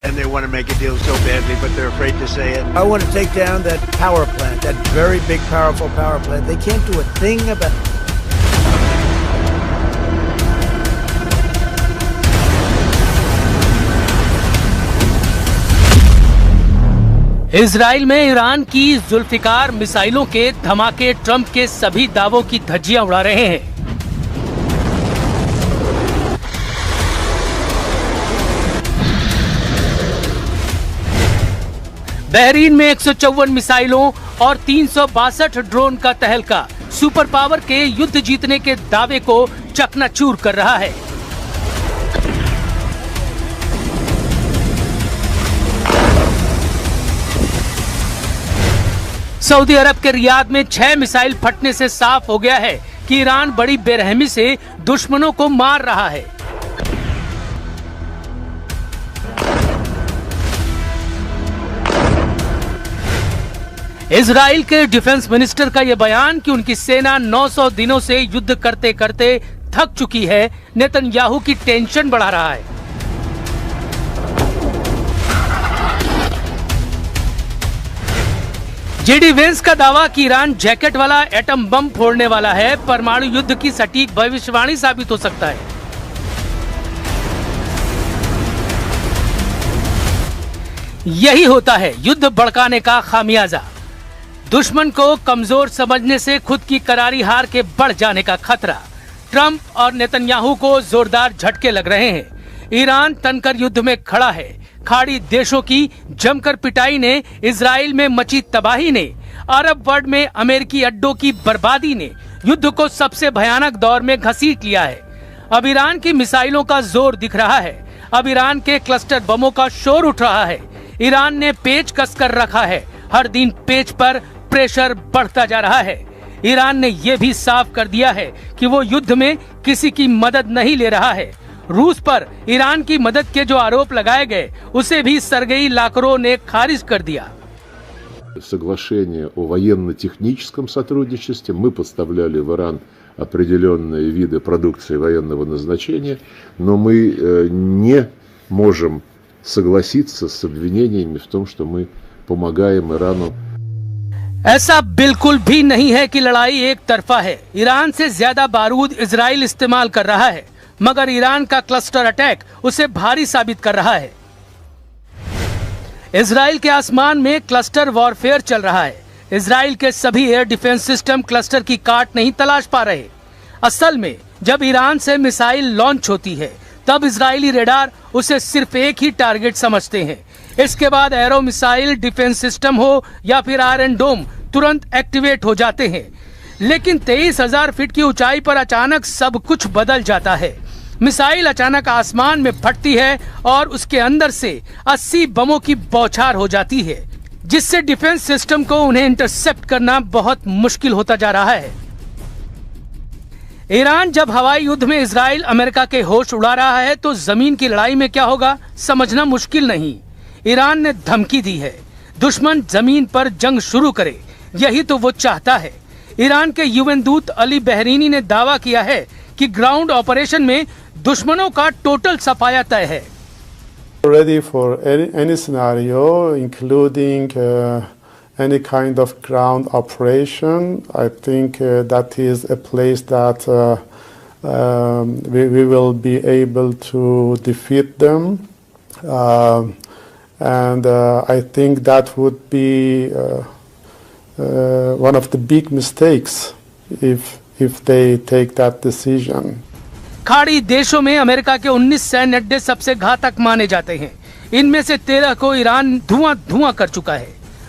And they want to make a deal so badly, but they're afraid to say it. I want to take down that power plant, that very big, powerful power plant. They can't do a thing about it. Israel में Iran की जुल्फिकार मिसाइलों के धमाके Trump के सभी दावों की धज्जियां उड़ा रहे हैं। बहरीन में 154 मिसाइलों और 362 ड्रोन का तहलका सुपर पावर के युद्ध जीतने के दावे को चकनाचूर कर रहा है। सऊदी अरब के रियाद में 6 मिसाइल फटने से साफ हो गया है कि ईरान बड़ी बेरहमी से दुश्मनों को मार रहा है। इजराइल के डिफेंस मिनिस्टर का यह बयान कि उनकी सेना 900 दिनों से युद्ध करते करते थक चुकी है, नेतन्याहू की टेंशन बढ़ा रहा है। जेडी वेंस का दावा कि ईरान जैकेट वाला एटम बम फोड़ने वाला है, परमाणु युद्ध की सटीक भविष्यवाणी साबित हो सकता है। यही होता है युद्ध भड़काने का खामियाजा। दुश्मन को कमजोर समझने से खुद की करारी हार के बढ़ जाने का खतरा। ट्रंप और नेतन्याहू को जोरदार झटके लग रहे हैं। ईरान तनकर युद्ध में खड़ा है। खाड़ी देशों की जमकर पिटाई ने, इजराइल में मची तबाही ने, अरब वर्ल्ड में अमेरिकी अड्डों की बर्बादी ने युद्ध को सबसे भयानक दौर में घसीट लिया है। अब ईरान की मिसाइलों का जोर दिख रहा है। अब ईरान के क्लस्टर बमों का शोर उठ रहा है। ईरान ने पेच कसकर रखा है। हर दिन पेच पर प्रेशर बढ़ता जा रहा है। ईरान ने यह भी साफ कर दिया है कि वो युद्ध में किसी की मदद नहीं ले रहा है। रूस पर ईरान की मदद के जो आरोप लगाए गए, उसे भी सर्गेई लावरोव ने खारिज कर दिया। Соглашение о военно-техническом сотрудничестве. Мы поставляли в Иран определенные виды продукции военного назначения, но мы не можем согласиться с обвинениями в том, что мы помогаем Ирану. ऐसा बिल्कुल भी नहीं है कि लड़ाई एक तरफा है। ईरान से ज्यादा बारूद इजराइल इस्तेमाल कर रहा है, मगर ईरान का क्लस्टर अटैक उसे भारी साबित कर रहा है। इजराइल के आसमान में क्लस्टर वॉरफेयर चल रहा है। इजराइल के सभी एयर डिफेंस सिस्टम क्लस्टर की काट नहीं तलाश पा रहे। असल में जब ईरान से मिसाइल लॉन्च होती है, तब इजरायली रेडार उसे सिर्फ एक ही टारगेट समझते हैं। इसके बाद एरो मिसाइल डिफेंस सिस्टम हो या फिर आयरन डोम तुरंत एक्टिवेट हो जाते हैं। लेकिन 23,000 फीट की ऊंचाई पर अचानक सब कुछ बदल जाता है। मिसाइल अचानक आसमान में फटती है और उसके अंदर से 80 बमों की बौछार हो जाती है, जिससे डिफेंस सिस्टम को उन्हें इंटरसेप्ट करना बहुत मुश्किल होता जा रहा है। ईरान जब हवाई युद्ध में इजराइल अमेरिका के होश उड़ा रहा है, तो जमीन की लड़ाई में क्या होगा समझना मुश्किल नहीं। ईरान ने धमकी दी है दुश्मन जमीन पर जंग शुरू करे, यही तो वो चाहता है। ईरान के यूएन दूत अली बहरीनी ने दावा किया है कि ग्राउंड ऑपरेशन में दुश्मनों का टोटल सफाया तय है। Ready for any scenario, including any kind of ground operation. I think that is a place that we will be able to defeat them. And I think that would be one of the big mistakes if they take that decision. खाड़ी देशों में America के 19 सैन्य अड्डे सबसे घातक माने जाते हैं। इनमें से 13 को ईरान धुआं कर चुका है,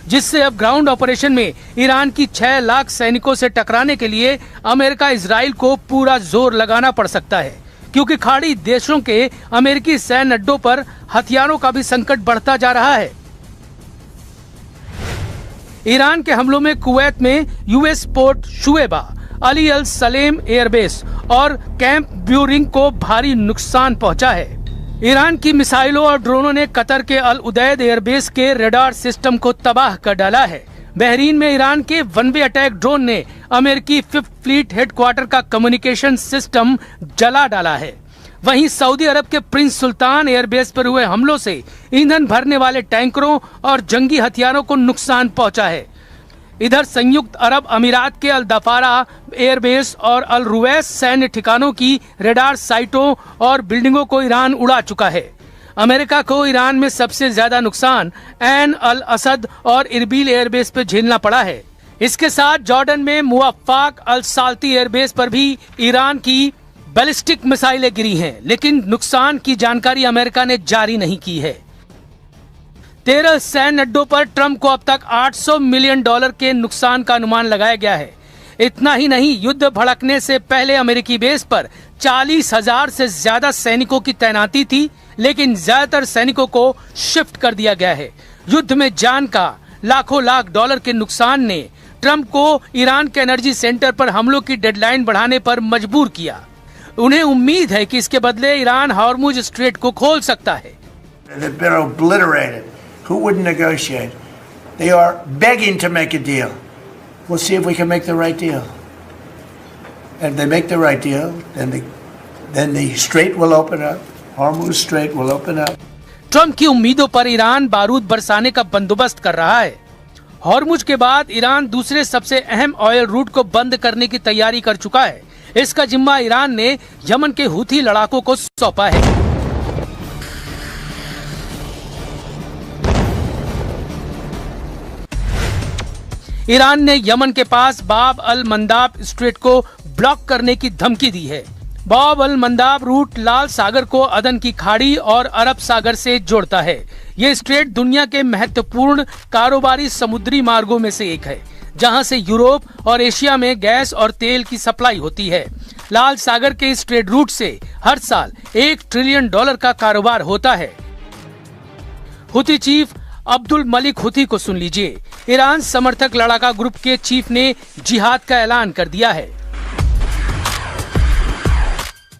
जिससे अब ग्राउंड ऑपरेशन में ईरान की 6 लाख सैनिकों से टकराने के लिए अमेरिका इजराइल को पूरा जोर लगाना पड़ सकता है, क्योंकि खाड़ी देशों के अमेरिकी सैन्य अड्डों पर हथियारों का भी संकट बढ़ता जा रहा है। ईरान के हमलों में कुवैत में यूएस पोर्ट शुएबा, अली अल सलेम एयरबेस और कैंप ब्यूरिंग को भारी नुकसान पहुंचा है। ईरान की मिसाइलों और ड्रोनों ने कतर के अल उदैद एयरबेस के रडार सिस्टम को तबाह कर डाला है। बहरीन में ईरान के वन वे अटैक ड्रोन ने अमेरिकी 5th फ्लीट हेडक्वार्टर का कम्युनिकेशन सिस्टम जला डाला है। वहीं सऊदी अरब के प्रिंस सुल्तान एयरबेस पर हुए हमलों से ईंधन भरने वाले टैंकरों और जंगी हथियारों को नुकसान पहुंचा है। इधर संयुक्त अरब अमीरात के अल दफारा एयरबेस और अल रुवैस सैन्य ठिकानों की रडार साइटों और बिल्डिंगों को ईरान उड़ा चुका है। अमेरिका को ईरान में सबसे ज्यादा नुकसान ऐन अल असद और इरबिल एयरबेस पर झेलना पड़ा है। इसके साथ जॉर्डन में मुवफ्फाक अल साल्ती एयरबेस पर भी ईरान की बैलिस्टिक मिसाइलें गिरी हैं, लेकिन नुकसान की जानकारी अमेरिका ने जारी नहीं की है। 13 सैन्य अड्डों पर ट्रंप को अब तक $800 मिलियन के नुकसान का अनुमान लगाया गया है। इतना ही नहीं, युद्ध भड़कने से पहले अमेरिकी बेस पर 40,000 से ज्यादा सैनिकों की तैनाती थी, लेकिन ज्यादातर सैनिकों को शिफ्ट कर दिया गया है। युद्ध में जान का लाखों लाख डॉलर के नुकसान ने ट्रंप को ईरान के एनर्जी सेंटर पर हमलों की डेडलाइन बढ़ाने पर मजबूर किया। उन्हें उम्मीद है कि इसके बदले ईरान हॉर्मुज स्ट्रेट को खोल सकता है। They've been obliterated. Who wouldn't negotiate? They are begging to make a deal. We'll see if we can make the right deal. And if they make the right deal, then the strait will open up. Hormuz Strait will open up. Trump की उम्मीदों पर Iran बारूद बरसाने का बंदोबस्त कर रहा है। हॉर्मुज के बाद ईरान दूसरे सबसे अहम ऑयल रूट को बंद करने की तैयारी कर चुका है। इसका जिम्मा ईरान ने यमन के हूथी लड़ाकों को सौंपा है। ईरान ने यमन के पास बाब अल मंदाब स्ट्रेट को ब्लॉक करने की धमकी दी है। बाब अल मंदाब रूट लाल सागर को अदन की खाड़ी और अरब सागर से जोड़ता है। ये स्ट्रेट दुनिया के महत्वपूर्ण कारोबारी समुद्री मार्गों में से एक है, जहां से यूरोप और एशिया में गैस और तेल की सप्लाई होती है। लाल सागर के इस ट्रेड रूट से हर साल $1 ट्रिलियन का कारोबार होता है। हुती चीफ अब्दुल मलिक हुती को सुन लीजिए। ईरान समर्थक लड़ाका ग्रुप के चीफ ने जिहाद का ऐलान कर दिया है।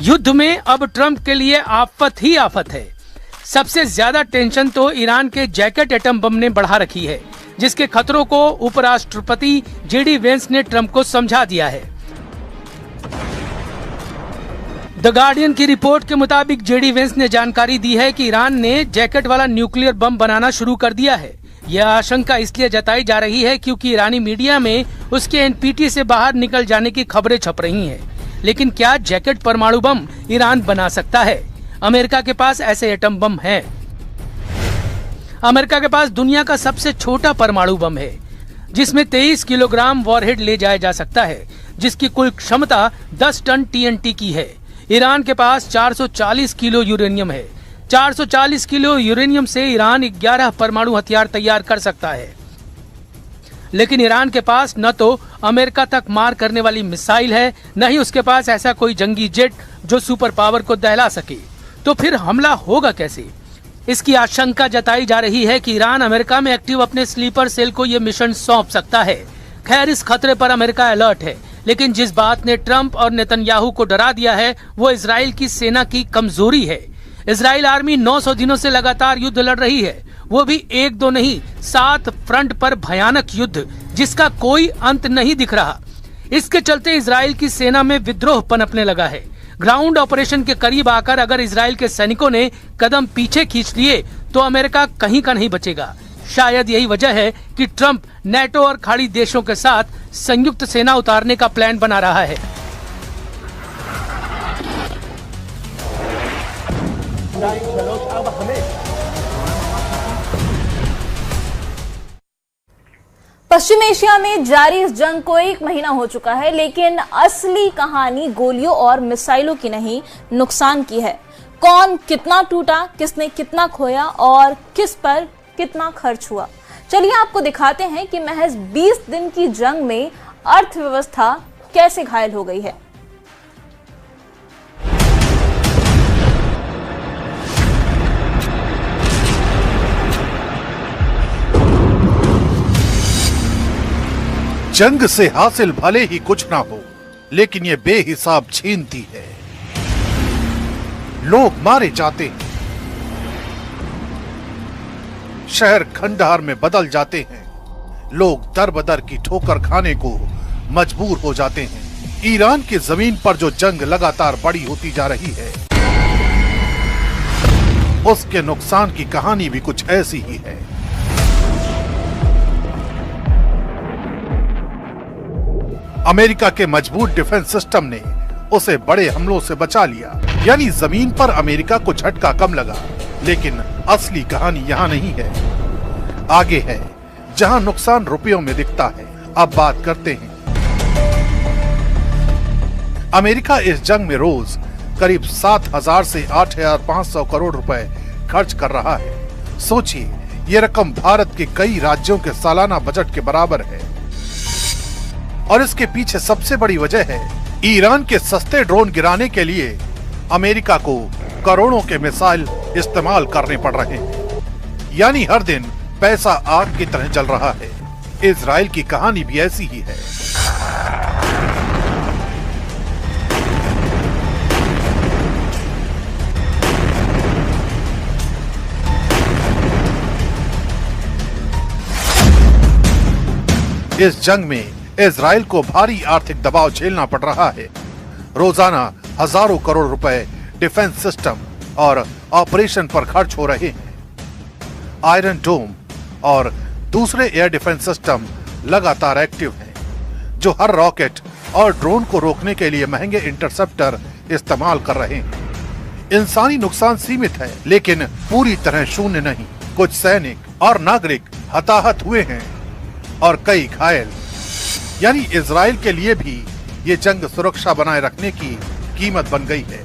युद्ध में अब ट्रंप के लिए आफत ही आफत है। सबसे ज्यादा टेंशन तो ईरान के जैकेट एटम बम ने बढ़ा रखी है, जिसके खतरों को उपराष्ट्रपति जेडी वेंस ने ट्रंप को समझा दिया है। द गार्डियन की रिपोर्ट के मुताबिक जेडी वेंस ने जानकारी दी है कि ईरान ने जैकेट वाला न्यूक्लियर बम बनाना शुरू कर दिया है। यह आशंका इसलिए जताई जा रही है क्योंकि ईरानी मीडिया में उसके एनपीटी से बाहर निकल जाने की खबरें छप रही हैं। लेकिन क्या जैकेट परमाणु बम ईरान बना सकता है? अमेरिका के पास ऐसे एटम बम हैं। अमेरिका के पास दुनिया का सबसे छोटा परमाणु बम है, जिसमें 23 किलोग्राम वॉरहेड ले जाया जा सकता है, जिसकी कुल क्षमता 10 टन TNT की है। ईरान के पास 440 किलो यूरेनियम है। 440 किलो यूरेनियम से ईरान 11 परमाणु हथियार तैयार कर सकता है। लेकिन ईरान के पास न तो अमेरिका तक मार करने वाली मिसाइल है, न ही उसके पास ऐसा कोई जंगी जेट जो सुपर पावर को दहला सके। तो फिर हमला होगा कैसे? इसकी आशंका जताई जा रही है कि ईरान अमेरिका में एक्टिव अपने स्लीपर सेल को यह मिशन सौंप सकता है। खैर, इस खतरे पर अमेरिका अलर्ट है, लेकिन जिस बात ने ट्रंप और नेतन्याहू को डरा दिया है वो इजराइल की सेना की कमजोरी है। इजराइल आर्मी 900 दिनों से लगातार युद्ध लड़ रही है, वो भी 1-2 नहीं 7 फ्रंट पर भयानक युद्ध, जिसका कोई अंत नहीं दिख रहा। इसके चलते इजराइल की सेना में विद्रोह पनपने लगा है। ग्राउंड ऑपरेशन के करीब आकर अगर इजराइल के सैनिकों ने कदम पीछे खींच लिए तो अमेरिका कहीं का नहीं बचेगा। शायद यही वजह है कि ट्रंप नेटो और खाड़ी देशों के साथ संयुक्त सेना उतारने का प्लान बना रहा है। पश्चिम एशिया में जारी इस जंग को 1 महीना हो चुका है, लेकिन असली कहानी गोलियों और मिसाइलों की नहीं, नुकसान की है। कौन कितना टूटा, किसने कितना खोया और किस पर कितना खर्च हुआ, चलिए आपको दिखाते हैं कि महज 20 दिन की जंग में अर्थव्यवस्था कैसे घायल हो गई है। जंग से हासिल भले ही कुछ ना हो, लेकिन ये बेहिसाब छीनती है। लोग मारे जाते हैं, शहर खंडहर में बदल जाते हैं, लोग दर बदर की ठोकर खाने को मजबूर हो जाते हैं। ईरान की जमीन पर जो जंग लगातार बड़ी होती जा रही है, उसके नुकसान की कहानी भी कुछ ऐसी ही है। अमेरिका के मजबूत डिफेंस सिस्टम ने उसे बड़े हमलों से बचा लिया, यानी जमीन पर अमेरिका को झटका कम लगा। लेकिन असली कहानी यहाँ नहीं है, आगे है, जहाँ नुकसान रुपयों में दिखता है। अब बात करते हैं। अमेरिका इस जंग में रोज करीब 7,000 से 8,500 करोड़ रुपए खर्च कर रहा है। सोचिए, ये रकम भारत के कई राज्यों के सालाना बजट के बराबर है। और इसके पीछे सबसे बड़ी वजह है ईरान के सस्ते ड्रोन गिराने के लिए अमेरिका को करोड़ों के मिसाइल इस्तेमाल करने पड़ रहे हैं। यानी हर दिन पैसा आग की तरह जल रहा है। इजराइल की कहानी भी ऐसी ही है। इस जंग में इजराइल को भारी आर्थिक दबाव झेलना पड़ रहा है। रोजाना हजारों करोड़ रुपए डिफेंस सिस्टम और ऑपरेशन पर खर्च हो रहे हैं। आयरन डोम और दूसरे एयर डिफेंस सिस्टम लगातार एक्टिव हैं, जो हर रॉकेट और ड्रोन को रोकने के लिए महंगे इंटरसेप्टर इस्तेमाल कर रहे हैं। इंसानी नुकसान सीमित है, लेकिन पूरी तरह शून्य नहीं। कुछ सैनिक और नागरिक हताहत हुए हैं और कई घायल। यानी इजराइल के लिए भी ये जंग सुरक्षा बनाए रखने की कीमत बन गई है,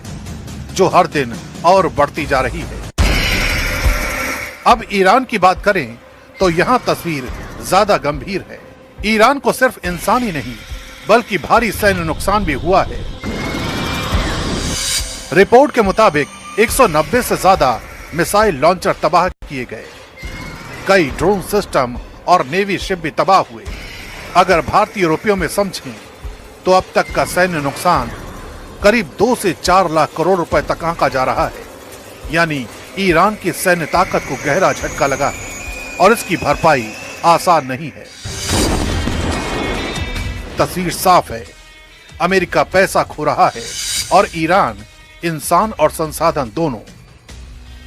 जो हर दिन और बढ़ती जा रही है। अब ईरान की बात करें तो यहाँ तस्वीर ज्यादा गंभीर है। ईरान को सिर्फ इंसानी नहीं, बल्कि भारी सैन्य नुकसान भी हुआ है। रिपोर्ट के मुताबिक 190 से ज्यादा मिसाइल लॉन्चर तबाह किए गए, कई ड्रोन सिस्टम और नेवी शिप भी तबाह हुए। अगर भारतीय रुपयों में समझें तो अब तक का सैन्य नुकसान करीब 2 से 4 लाख करोड़ रुपए तक आंका जा रहा है। यानी ईरान की सैन्य ताकत को गहरा झटका लगा है और इसकी भरपाई आसान नहीं है। तस्वीर साफ है, अमेरिका पैसा खो रहा है और ईरान इंसान और संसाधन दोनों।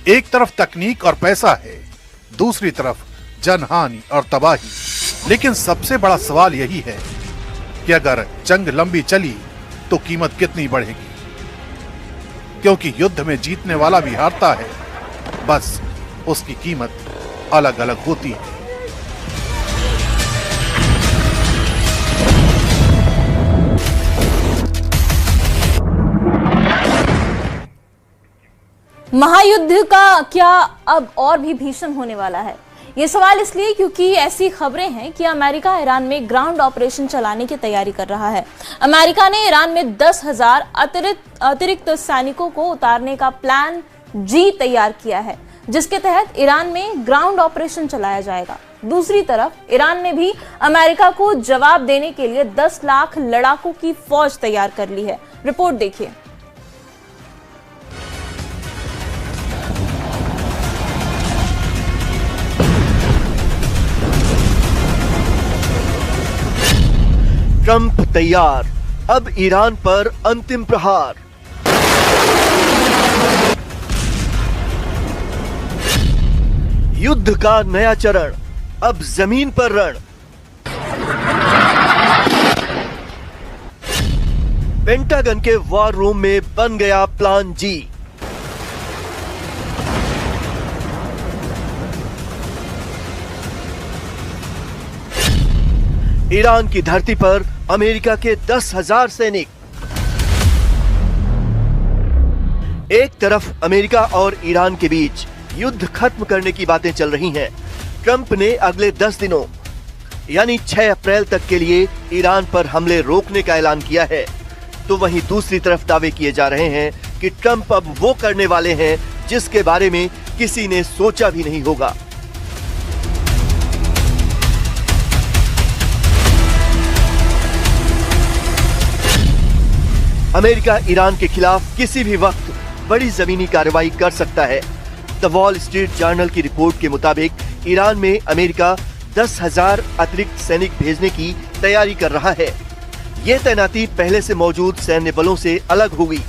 एक तरफ तकनीक और पैसा है, दूसरी तरफ जनहानि और तबाही। लेकिन सबसे बड़ा सवाल यही है कि अगर जंग लंबी चली तो कीमत कितनी बढ़ेगी, क्योंकि युद्ध में जीतने वाला भी हारता है, बस उसकी कीमत अलग अलग होती है। महायुद्ध का क्या अब और भी भीषण होने वाला है? ये सवाल इसलिए क्योंकि ऐसी खबरें हैं कि अमेरिका ईरान में ग्राउंड ऑपरेशन चलाने की तैयारी कर रहा है। अमेरिका ने ईरान में 10,000 अतिरिक्त सैनिकों को उतारने का प्लान जी तैयार किया है, जिसके तहत ईरान में ग्राउंड ऑपरेशन चलाया जाएगा। दूसरी तरफ ईरान ने भी अमेरिका को जवाब देने के लिए 10 लाख लड़ाकों की फौज तैयार कर ली है। रिपोर्ट देखिए। ट्रंप तैयार, अब ईरान पर अंतिम प्रहार। युद्ध का नया चरण, अब जमीन पर रण। पेंटागन के वॉर रूम में बन गया प्लान जी। ईरान की धरती पर अमेरिका के 10,000 सैनिक। एक तरफ अमेरिका और ईरान के बीच युद्ध खत्म करने की बातें चल रही हैं। ट्रंप ने अगले 10 दिनों यानी 6 अप्रैल तक के लिए ईरान पर हमले रोकने का ऐलान किया है। तो वहीं दूसरी तरफ दावे किए जा रहे हैं कि ट्रंप अब वो करने वाले हैं जिसके बारे में किसी ने सोचा भी नहीं होगा। अमेरिका ईरान के खिलाफ किसी भी वक्त बड़ी जमीनी कार्रवाई कर सकता है। द वॉल स्ट्रीट जर्नल की रिपोर्ट के मुताबिक ईरान में अमेरिका 10,000 अतिरिक्त सैनिक भेजने की तैयारी कर रहा है। ये तैनाती पहले से मौजूद सैन्य बलों से अलग होगी।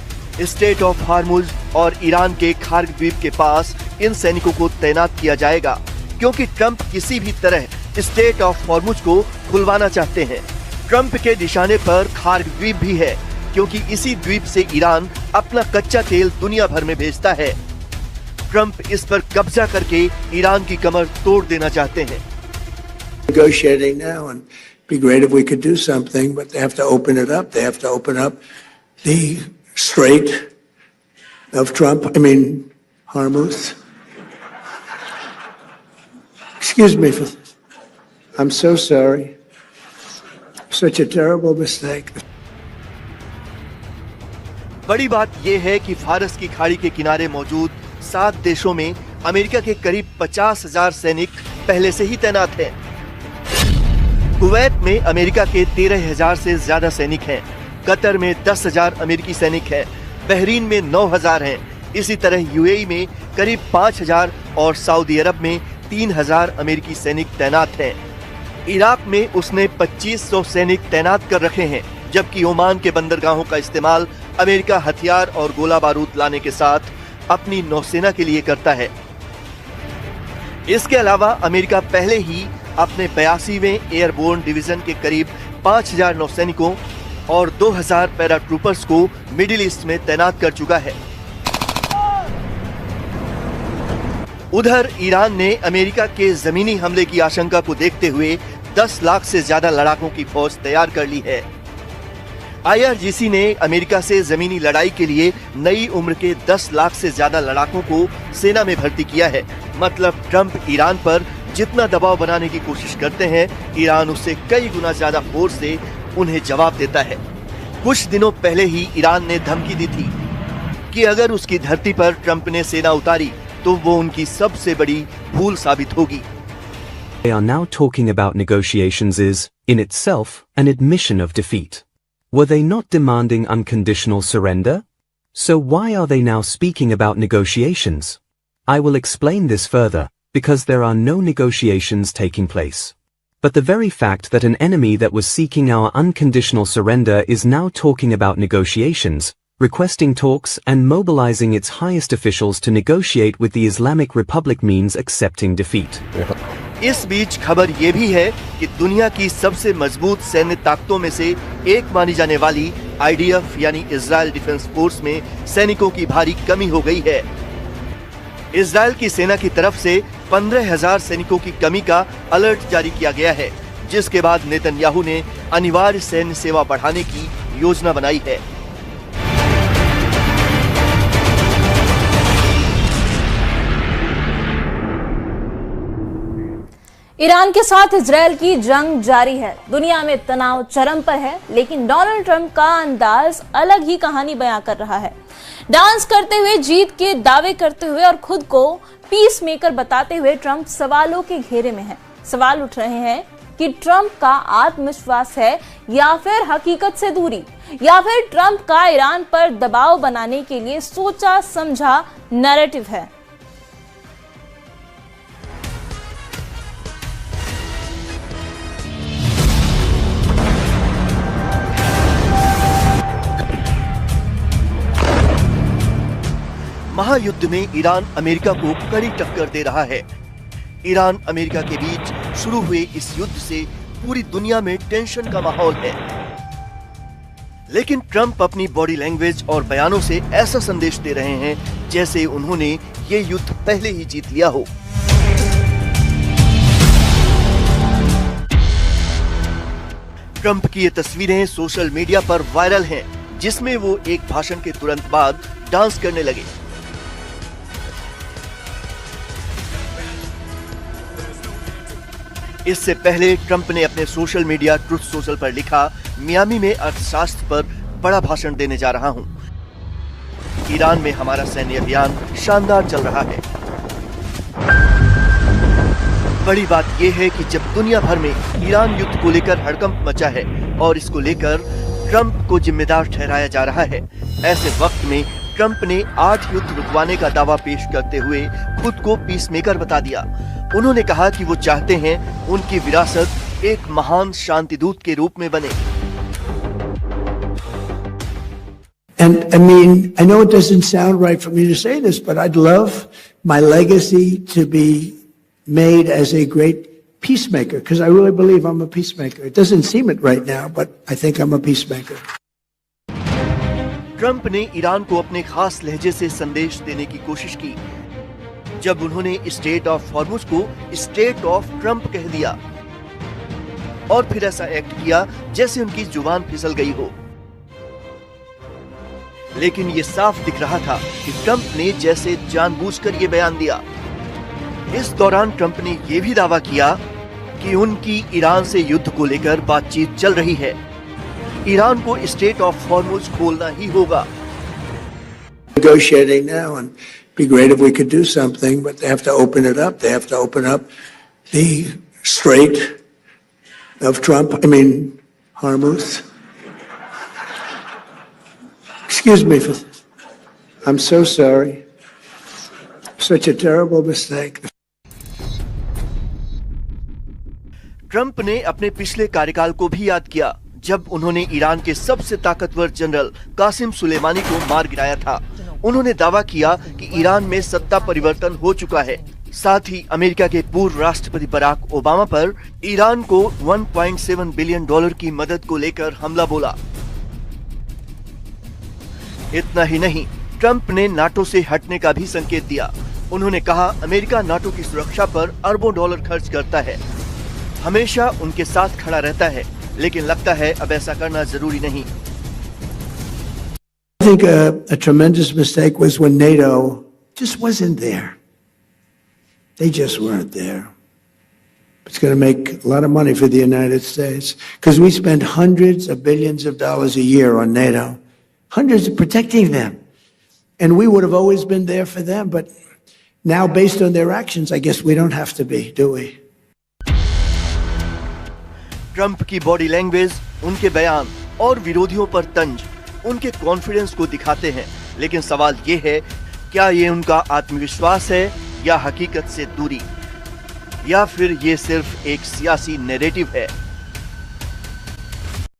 स्टेट ऑफ हार्मुज और ईरान के खार्ग द्वीप के पास इन सैनिकों को तैनात किया जाएगा, क्योंकि ट्रंप किसी भी तरह स्टेट ऑफ हार्मुज को खुलवाना चाहते हैं। ट्रंप के निशाने पर खार्ग द्वीप भी है, क्योंकि इसी द्वीप से ईरान अपना कच्चा तेल दुनिया भर में भेजता है। ट्रंप इस पर कब्जा करके ईरान की कमर तोड़ देना चाहते हैं। Negotiating now, and it'd be great if we could do something, but they have to open it up. They have to open up the Strait of Hormuz. Excuse me for this. I'm so sorry. Such a terrible mistake. बड़ी बात यह है कि फारस की खाड़ी के किनारे मौजूद 7 देशों में अमेरिका के करीब 50,000 सैनिक पहले से ही तैनात हैं। कुवैत में अमेरिका के 13,000 से ज्यादा सैनिक हैं। कतर में 10,000 अमेरिकी सैनिक हैं। बहरीन में 9,000 हैं। इसी तरह यूएई में करीब 5,000 और सऊदी अरब में 3,000 अमेरिकी सैनिक तैनात हैं। इराक में उसने 2,500 सैनिक तैनात कर रखे हैं, जबकि ओमान के बंदरगाहों का इस्तेमाल अमेरिका हथियार और गोला बारूद लाने के साथ अपनी नौसेना के लिए करता है। इसके अलावा अमेरिका पहले ही अपने 82वें एयरबोर्न डिवीजन के करीब 5,000 नौसैनिकों और 2,000 पैराट्रूपर्स को मिडिल ईस्ट में तैनात कर चुका है। उधर ईरान ने अमेरिका के जमीनी हमले की आशंका को देखते हुए 10 लाख से ज्यादा लड़ाकों की फौज तैयार कर ली है। IRGC ने अमेरिका से जमीनी लड़ाई के लिए नई उम्र के 10 लाख से ज्यादा लड़ाकों को सेना में भर्ती किया है। मतलब ट्रंप ईरान पर जितना दबाव बनाने की कोशिश करते हैं, ईरान उससे कई गुना ज्यादा फोर्स से उन्हें जवाब देता है। कुछ दिनों पहले ही ईरान ने धमकी दी थी कि अगर उसकी धरती पर ट्रंप ने सेना उतारी तो वो उनकी सबसे बड़ी भूल साबित होगी। They are now talking about negotiations is, in itself, an admission of defeat. Were they not demanding unconditional surrender? So why are they now speaking about negotiations? I will explain this further, because there are no negotiations taking place. But the very fact that an enemy that was seeking our unconditional surrender is now talking about negotiations, requesting talks and mobilizing its highest officials to negotiate with the Islamic Republic means accepting defeat. इस बीच खबर ये भी है कि दुनिया की सबसे मजबूत सैन्य ताकतों में से एक मानी जाने वाली IDF यानी इजराइल डिफेंस फोर्स में सैनिकों की भारी कमी हो गई है। इजराइल की सेना की तरफ से 15,000 सैनिकों की कमी का अलर्ट जारी किया गया है, जिसके बाद नेतन्याहू ने अनिवार्य सैन्य सेवा बढ़ाने की योजना बनाई है। ईरान के साथ इजराइल की जंग जारी है। दुनिया में तनाव चरम पर है, लेकिन डोनाल्ड ट्रंप का अंदाज अलग ही कहानी बयां कर रहा है। डांस करते हुए, जीत के दावे करते हुए और खुद को पीस मेकर बताते हुए ट्रंप सवालों के घेरे में है। सवाल उठ रहे हैं कि ट्रंप का आत्मविश्वास है या फिर हकीकत से दूरी, या फिर ट्रंप का ईरान पर दबाव बनाने के लिए सोचा समझा नैरेटिव है। महायुद्ध में ईरान अमेरिका को कड़ी टक्कर दे रहा है। ईरान अमेरिका के बीच शुरू हुए इस युद्ध से पूरी दुनिया में टेंशन का माहौल है। लेकिन ट्रंप अपनी बॉडी लैंग्वेज और बयानों से ऐसा संदेश दे रहे हैं जैसे उन्होंने ये युद्ध पहले ही जीत लिया हो। ट्रंप की ये तस्वीरें सोशल मीडिया पर वायरल हैं, जिसमें वो एक भाषण के तुरंत बाद डांस करने लगे। इससे पहले ट्रंप ने अपने सोशल मीडिया ट्रुथ सोशल पर लिखा, मियामी में अर्थशास्त्र पर बड़ा भाषण देने जा रहा हूं। ईरान में हमारा सैन्य अभियान शानदार चल रहा है। बड़ी बात यह है कि जब दुनिया भर में ईरान युद्ध को लेकर हड़कंप मचा है और इसको लेकर ट्रंप को जिम्मेदार ठहराया जा रहा है, ऐसे वक्त में ट्रंप ने 8 युद्ध रुकवाने का दावा पेश करते हुए खुद को पीसमेकर बता दिया। उन्होंने कहा कि वो चाहते हैं उनकी विरासत एक महान शांतिदूत के रूप में बने। And I mean, I know it doesn't sound right for me to say this, but I'd love my legacy to be made as a great peacemaker, because I really believe I'm a peacemaker. It doesn't seem it right now, but I think I'm a peacemaker. Trump ने Iran को अपने खास लहजे से संदेश देने की कोशिश की जब उन्होंने स्टेट ऑफ हॉर्मुज को स्टेट ऑफ ट्रंप कह दिया और फिर ऐसा एक्ट किया जैसे उनकी जुबान फिसल गई हो। लेकिन ये साफ दिख रहा था कि ट्रंप ने जैसे जानबूझकर ये बयान दिया। इस दौरान ट्रंप ने यह भी दावा किया कि उनकी ईरान से युद्ध को लेकर बातचीत चल रही है। ईरान को स्टेट ऑफ हॉर्मुज खोलना ही होगा। Negotiating now, and it'd be great if we could do something, but they have to open it up. They have to open up the Strait of Trump. I mean, Hormuz. Excuse me for this. I'm so sorry. Such a terrible mistake. Trump ने अपने पिछले कार्यकाल को भी याद किया जब उन्होंने ईरान के सबसे ताकतवर जनरल कासिम सुलेमानी को मार गिराया था। उन्होंने दावा किया कि ईरान में सत्ता परिवर्तन हो चुका है। साथ ही अमेरिका के पूर्व राष्ट्रपति बराक ओबामा पर ईरान को $1.7 बिलियन की मदद को लेकर हमला बोला। इतना ही नहीं, ट्रंप ने नाटो से हटने का भी संकेत दिया। उन्होंने कहा अमेरिका नाटो की सुरक्षा पर अरबों डॉलर खर्च करता है, हमेशा उनके साथ खड़ा रहता है, लेकिन लगता है अब ऐसा करना जरूरी नहीं। I think a tremendous mistake was when NATO just wasn't there. They just weren't there. It's going to make a lot of money for the United States because we spend hundreds of billions of dollars a year on NATO, hundreds of protecting them. And we would have always been there for them. But now, based on their actions, I guess we don't have to be, do we? Trump की body language, उनके बयान और विरोधियों पर तंज उनके confidence को दिखाते हैं। लेकिन सवाल ये है, क्या ये उनका आत्मविश्वास है या हकीकत से दूरी, या फिर ये सिर्फ एक सियासी नैरेटिव है?